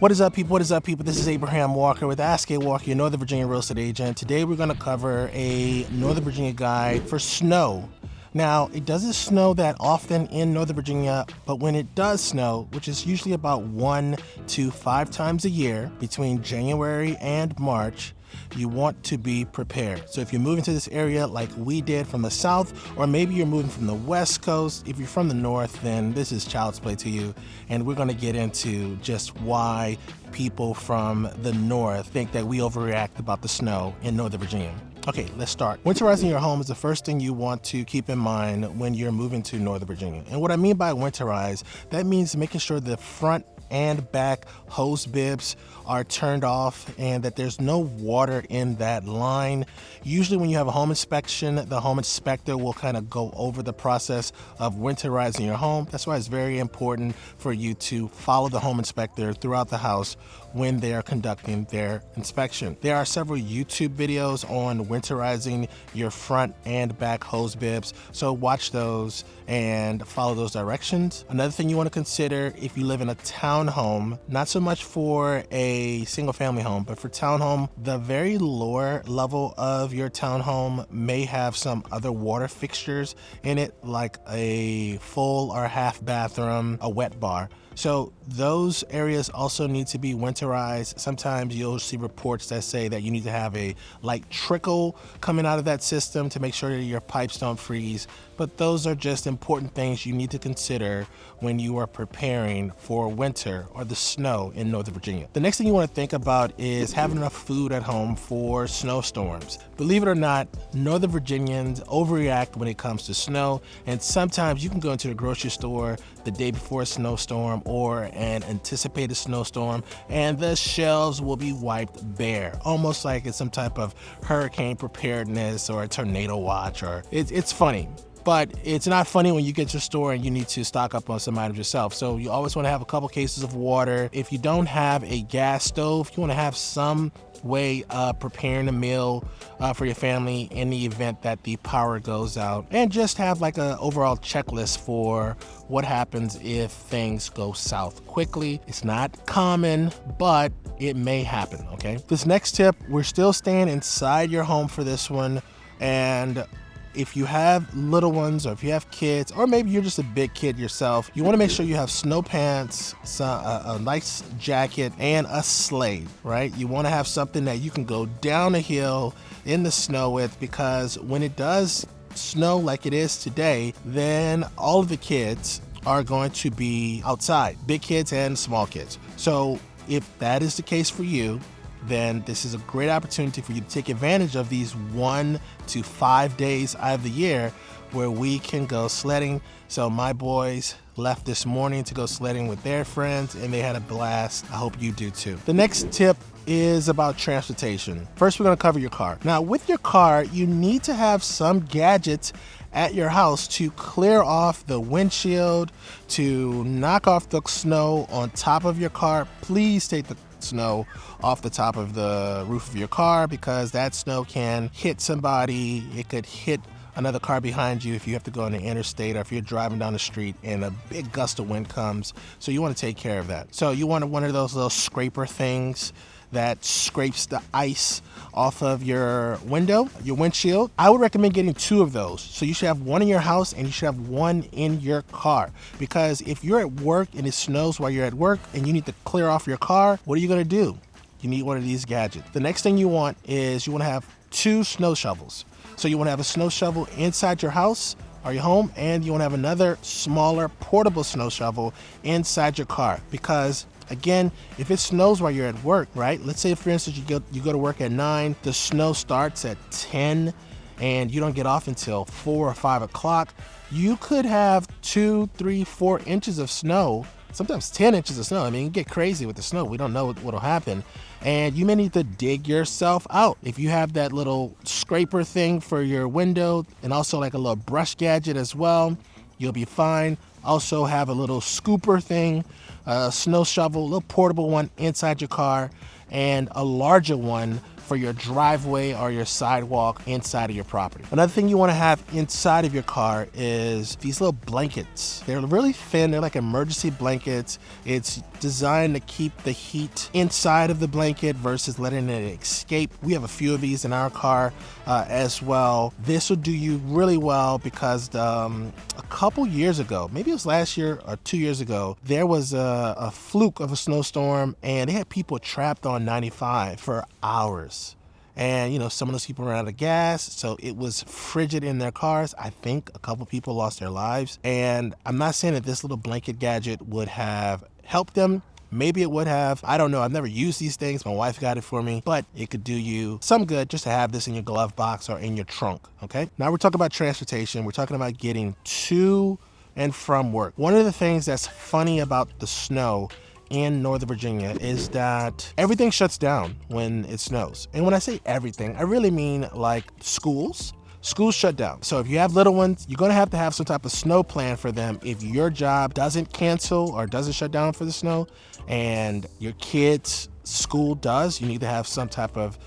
What is up, people? What is up, people? This is Abraham Walker with Ask A Walker, your Northern Virginia real estate agent. Today, we're going to cover a Northern Virginia guide for snow. Now, it doesn't snow that often in Northern Virginia, but when it does snow, which is usually about 1 to 5 times a year between January and March, you want to be prepared. So if you're moving to this area like we did from the south, or maybe you're moving from the west coast, if you're from the north, then this is child's play to you. And we're going to get into just why people from the north think that we overreact about the snow in Northern Virginia. Okay, let's start. Winterizing your home is the first thing you want to keep in mind when you're moving to Northern Virginia. And what I mean by winterize, that means making sure the front and back hose bibs are turned off and that there's no water in that line. Usually when you have a home inspection, the home inspector will kind of go over the process of winterizing your home. That's why it's very important for you to follow the home inspector throughout the house when they are conducting their inspection. There are several YouTube videos on winterizing your front and back hose bibs, so watch those and follow those directions. Another thing you want to consider if you live in a townhome, not so much for a single family home, but for townhome, the very lower level of your townhome may have some other water fixtures in it, like a full or half bathroom, a wet bar. So those areas also need to be winterized. Sometimes you'll see reports that say that you need to have a light trickle coming out of that system to make sure that your pipes don't freeze. But those are just important things you need to consider when you are preparing for winter or the snow in Northern Virginia. The next thing you want to think about is having enough food at home for snowstorms. Believe it or not, Northern Virginians overreact when it comes to snow, and sometimes you can go into the grocery store the day before a snowstorm or an anticipated snowstorm, and the shelves will be wiped bare, almost like it's some type of hurricane preparedness or a tornado watch. Or it's funny. But it's not funny when you get to your store and you need to stock up on some items yourself. So you always want to have a couple cases of water. If you don't have a gas stove, you want to have some way of preparing a meal for your family in the event that the power goes out, and just have like an overall checklist for what happens if things go south quickly. It's not common, but it may happen. Okay, this next tip, we're still staying inside your home for this one, and if you have little ones, or if you have kids, or maybe you're just a big kid yourself, you want to make sure you have snow pants, a nice jacket, and a sleigh, right? You want to have something that you can go down a hill in the snow with, because when it does snow like it is today, then all of the kids are going to be outside, big kids and small kids. So if that is the case for you, then this is a great opportunity for you to take advantage of these 1 to 5 days out of the year where we can go sledding. So my boys left this morning to go sledding with their friends, and they had a blast. I hope you do too. The next tip is about transportation. First, we're going to cover your car. Now, with your car, you need to have some gadgets at your house to clear off the windshield, to knock off the snow on top of your car. Please take the snow off the top of the roof of your car, because that snow can hit somebody. It could hit another car behind you if you have to go on the interstate, or if you're driving down the street and a big gust of wind comes. So you want to take care of that. So you want one of those little scraper things that scrapes the ice off of your window, your windshield. I would recommend getting 2 of those. So you should have one in your house and you should have one in your car. Because if you're at work and it snows while you're at work and you need to clear off your car, what are you gonna do? You need one of these gadgets. The next thing you want is you wanna have 2 snow shovels. So you wanna have a snow shovel inside your house or your home, and you wanna have another smaller portable snow shovel inside your car. Because again, if it snows while you're at work, right? Let's say, for instance, you go to work at 9, the snow starts at 10, and you don't get off until 4 or 5 o'clock. You could have 2, 3, 4 inches of snow, sometimes 10 inches of snow. I mean, you get crazy with the snow. We don't know what'll happen. And you may need to dig yourself out. If you have that little scraper thing for your window, and also like a little brush gadget as well, you'll be fine. Also have a little scooper thing, a snow shovel, a little portable one inside your car, and a larger one for your driveway or your sidewalk inside of your property. Another thing you want to have inside of your car is these little blankets. They're really thin. They're like emergency blankets. It's designed to keep the heat inside of the blanket versus letting it escape. We have a few of these in our car as well. This will do you really well because a couple years ago, maybe it was last year or 2 years ago, there was a fluke of a snowstorm and they had people trapped on 95 for hours. And, some of those people ran out of gas, so it was frigid in their cars. I think a couple people lost their lives. And I'm not saying that this little blanket gadget would have helped them. Maybe it would have. I don't know. I've never used these things. My wife got it for me, but it could do you some good just to have this in your glove box or in your trunk, okay? Now we're talking about transportation. We're talking about getting to and from work. One of the things that's funny about the snow in Northern Virginia is that everything shuts down when it snows. And when I say everything, I really mean like schools. Schools shut down. So if you have little ones, you're gonna have to have some type of snow plan for them. If your job doesn't cancel or doesn't shut down for the snow and your kids' school does, you need to have some type of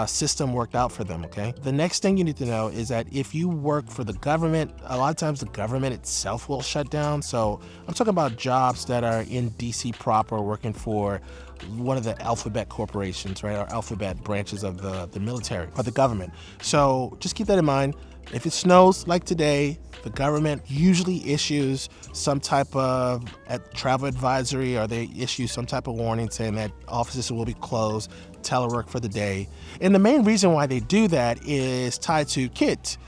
system worked out for them, okay? The next thing you need to know is that if you work for the government, a lot of times the government itself will shut down. So I'm talking about jobs that are in DC proper, working for one of the alphabet corporations, right? Or alphabet branches of the military or the government. So just keep that in mind. If it snows like today, the government usually issues some type of travel advisory, or they issue some type of warning saying that offices will be closed, telework for the day. And the main reason why they do that is tied to kids.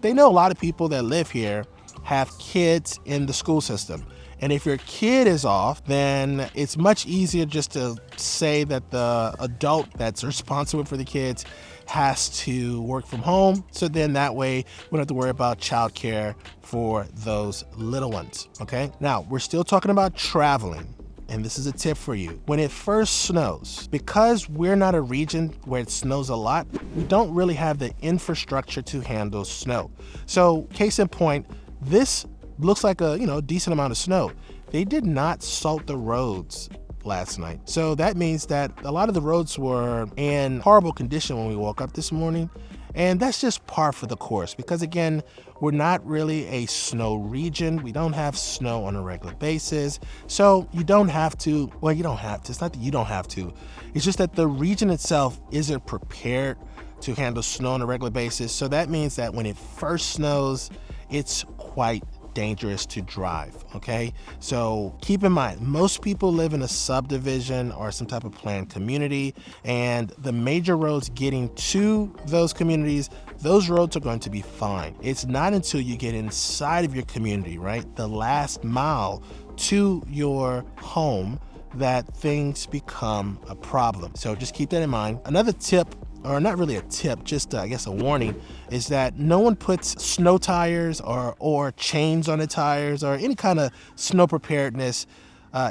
They know a lot of people that live here have kids in the school system. And if your kid is off, then it's much easier just to say that the adult that's responsible for the kids has to work from home. So then that way we don't have to worry about childcare for those little ones, okay? Now, we're still talking about traveling. And this is a tip for you. When it first snows, because we're not a region where it snows a lot, we don't really have the infrastructure to handle snow. So case in point, this looks like a decent amount of snow. They did not salt the roads last night. So that means that a lot of the roads were in horrible condition when we woke up this morning. And that's just par for the course because, again, we're not really a snow region. We don't have snow on a regular basis. So you don't have to, well, you don't have to. It's not that you don't have to. It's just that the region itself isn't prepared to handle snow on a regular basis. So that means that when it first snows, it's quite dangerous to drive, okay? So keep in mind, most people live in a subdivision or some type of planned community, and the major roads getting to those communities, those roads are going to be fine. It's not until you get inside of your community, right? The last mile to your home that things become a problem. So just keep that in mind. Another tip, or not really a tip, just I guess a warning, is that no one puts snow tires or chains on the tires or any kind of snow preparedness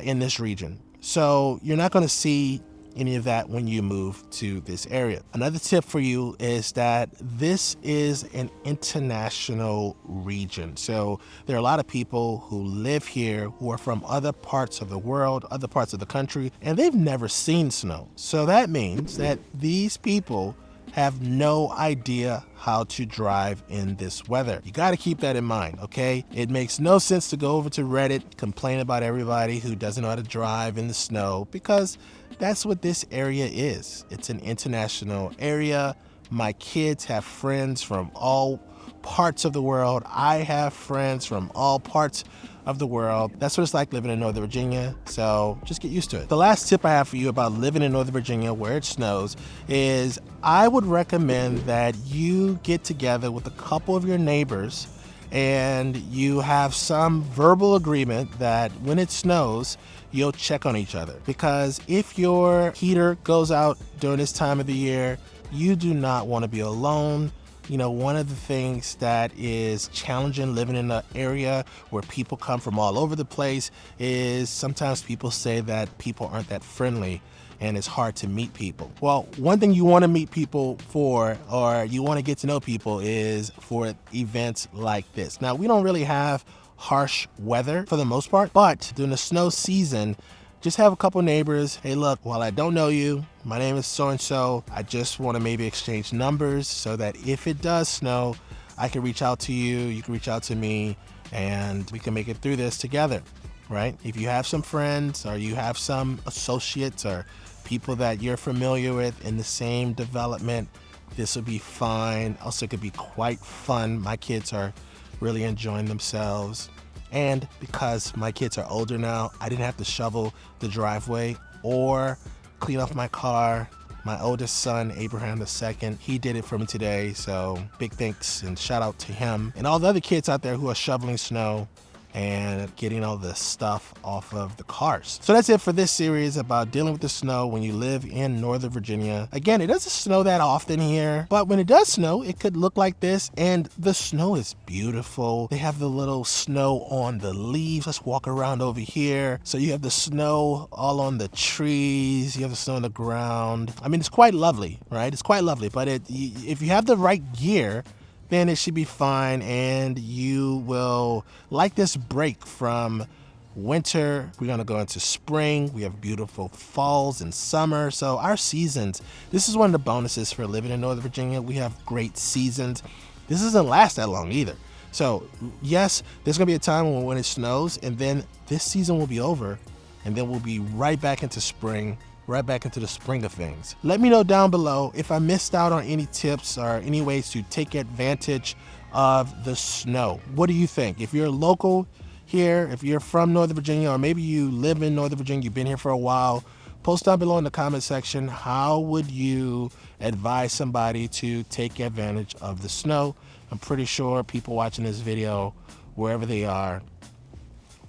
in this region. So you're not going to see any of that when you move to this area. Another tip for you is that this is an international region. So there are a lot of people who live here who are from other parts of the world, other parts of the country, and they've never seen snow. So that means that these people have no idea how to drive in this weather. You got to keep that in mind, okay? It makes no sense to go over to Reddit, complain about everybody who doesn't know how to drive in the snow, because that's what this area is. It's an international area. My kids have friends from all parts of the world. I have friends from all parts of the world. That's what it's like living in Northern Virginia, so just get used to it. The last tip I have for you about living in Northern Virginia where it snows is I would recommend that you get together with a couple of your neighbors and you have some verbal agreement that when it snows, you'll check on each other. Because if your heater goes out during this time of the year, you do not want to be alone. You know, one of the things that is challenging living in an area where people come from all over the place is sometimes people say that people aren't that friendly and it's hard to meet people. Well, one thing you want to meet people for, or you want to get to know people, is for events like this. Now, we don't really have harsh weather for the most part, but during the snow season, just have a couple neighbors. Hey, look, while I don't know you, my name is so-and-so. I just want to maybe exchange numbers so that if it does snow, I can reach out to you, you can reach out to me, and we can make it through this together, right? If you have some friends or you have some associates or people that you're familiar with in the same development, this will be fine. Also, it could be quite fun. My kids are really enjoying themselves. And because my kids are older now, I didn't have to shovel the driveway or clean off my car. My oldest son, Abraham II, he did it for me today. So big thanks and shout out to him and all the other kids out there who are shoveling snow and getting all the stuff off of the cars. So that's it for this series about dealing with the snow when you live in Northern Virginia. Again, it doesn't snow that often here, but when it does snow, it could look like this, and the snow is beautiful. They have the little snow on the leaves. Let's walk around over here. So you have the snow all on the trees, you have the snow on the ground. I mean, it's quite lovely, right? It's quite lovely, but if you have the right gear, then it should be fine, and you will like this break from winter. We're gonna go into spring. We have beautiful falls and summer. So our seasons, this is one of the bonuses for living in Northern Virginia. We have great seasons. This doesn't last that long either. So yes, there's gonna be a time when it snows, and then this season will be over, and then we'll be right back into spring, right back into the spring of things. Let me know down below if I missed out on any tips or any ways to take advantage of the snow. What do you think? If you're local here, if you're from Northern Virginia, or maybe you live in Northern Virginia, you've been here for a while, post down below in the comment section, how would you advise somebody to take advantage of the snow? I'm pretty sure people watching this video, wherever they are,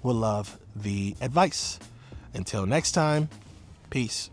will love the advice. Until next time, peace.